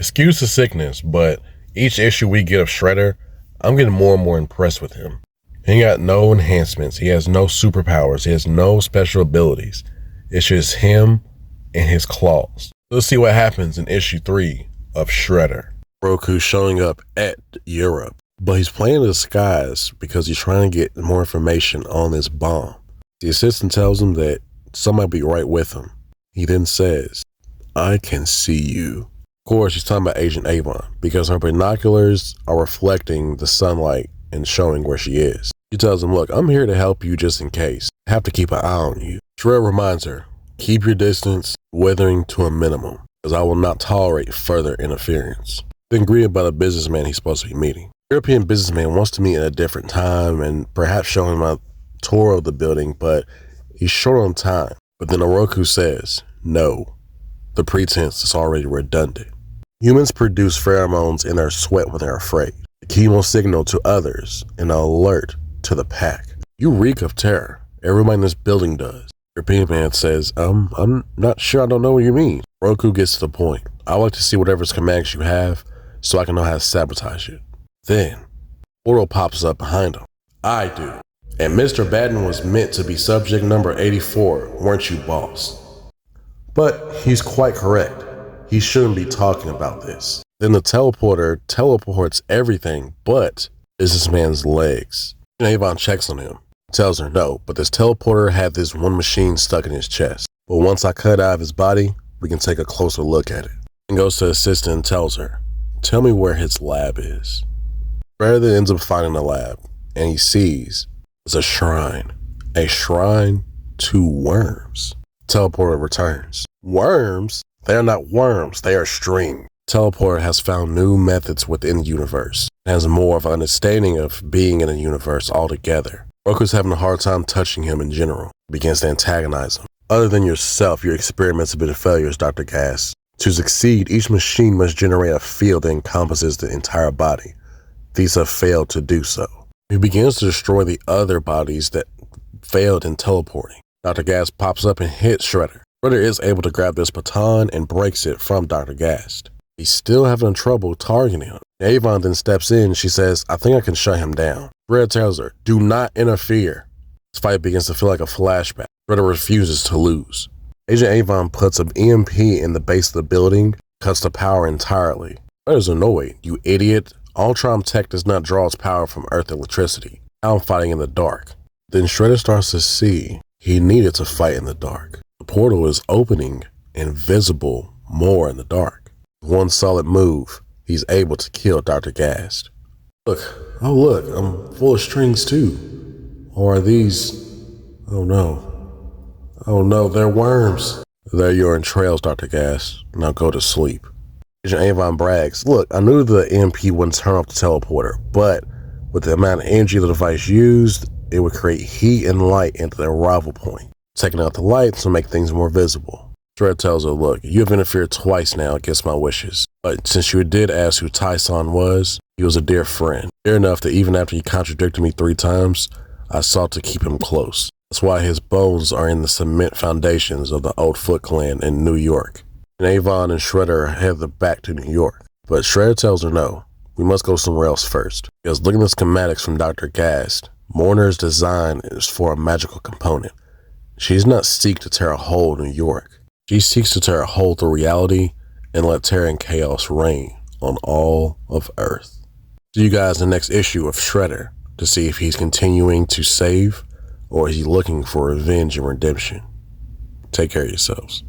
Excuse the sickness, but each issue we get of Shredder, I'm getting more and more impressed with him. He ain't got no enhancements. He has no superpowers. He has no special abilities. It's just him and his claws. Let's see what happens in issue 3 of Shredder. Roku's showing up at Europe, but he's playing in disguise because he's trying to get more information on this bomb. The assistant tells him that somebody will be right with him. He then says, "I can see you." Of course, she's talking about Agent Avon because her binoculars are reflecting the sunlight and showing where she is. She tells him, "Look, I'm here to help you just in case. I have to keep an eye on you." Shredder reminds her, "Keep your distance, weathering to a minimum, because I will not tolerate further interference." Then greeted by the businessman he's supposed to be meeting. The European businessman wants to meet at a different time and perhaps show him a tour of the building, but he's short on time. But then Oroku says, "No, the pretense is already redundant. Humans produce pheromones in their sweat when they're afraid. The chemo signal to others, an alert to the pack. You reek of terror. Everybody in this building does." The European man says, I'm not sure, I don't know what you mean." Oroku gets to the point. "I like to see whatever schematics you have so I can know how to sabotage it." Then, portal pops up behind him. "I do. And Mr. Batten was meant to be subject number 84, weren't you, boss?" But he's quite correct. He shouldn't be talking about this. Then the teleporter teleports everything but businessman's legs. And Avon checks on him. Tells her no, but this teleporter had this one machine stuck in his chest. But once I cut it out of his body, we can take a closer look at it. And goes to the assistant and tells her, "Tell me where his lab is." Shredder then ends up finding the lab, and he sees it's a shrine to worms. Teleporter returns. Worms? They are not worms, they are string. Teleporter has found new methods within the universe, and has more of an understanding of being in the universe altogether. Roku's having a hard time touching him in general. He begins to antagonize him. "Other than yourself, your experiments have been failures, Dr. Gas. To succeed, each machine must generate a field that encompasses the entire body. These have failed to do so." He begins to destroy the other bodies that failed in teleporting. Dr. Gas pops up and hits Shredder. Shredder is able to grab this baton and breaks it from Dr. Gast. He's still having trouble targeting him. Avon then steps in. She says, "I think I can shut him down." Shredder tells her, "Do not interfere." This fight begins to feel like a flashback. Shredder refuses to lose. Agent Avon puts an EMP in the base of the building, cuts the power entirely. Shredder's annoyed. "You idiot. Ultron tech does not draw its power from Earth electricity. Now I'm fighting in the dark." Then Shredder starts to see he needed to fight in the dark. The portal is opening and visible more in the dark. With one solid move, he's able to kill Dr. Gast. Look, I'm full of strings too. Or are these, oh no, they're worms. "They're your entrails, Dr. Gast. Now go to sleep." Agent Avon brags, "Look, I knew the EMP wouldn't turn off the teleporter, but with the amount of energy the device used, it would create heat and light into the arrival point. Taking out the lights will make things more visible." Shredder tells her, "Look, you have interfered twice now against my wishes. But since you did ask who Tyson was, he was a dear friend. Dear enough that even after he contradicted me 3 times, I sought to keep him close. That's why his bones are in the cement foundations of the old Foot Clan in New York." And Avon and Shredder are headed back to New York. But Shredder tells her no, we must go somewhere else first. Because looking at the schematics from Dr. Gast, Mourner's design is for a magical component. She does not seek to tear a hole in New York. She seeks to tear a hole through reality and let terror and chaos reign on all of Earth. See you guys in the next issue of Shredder to see if he's continuing to save or is he looking for revenge and redemption. Take care of yourselves.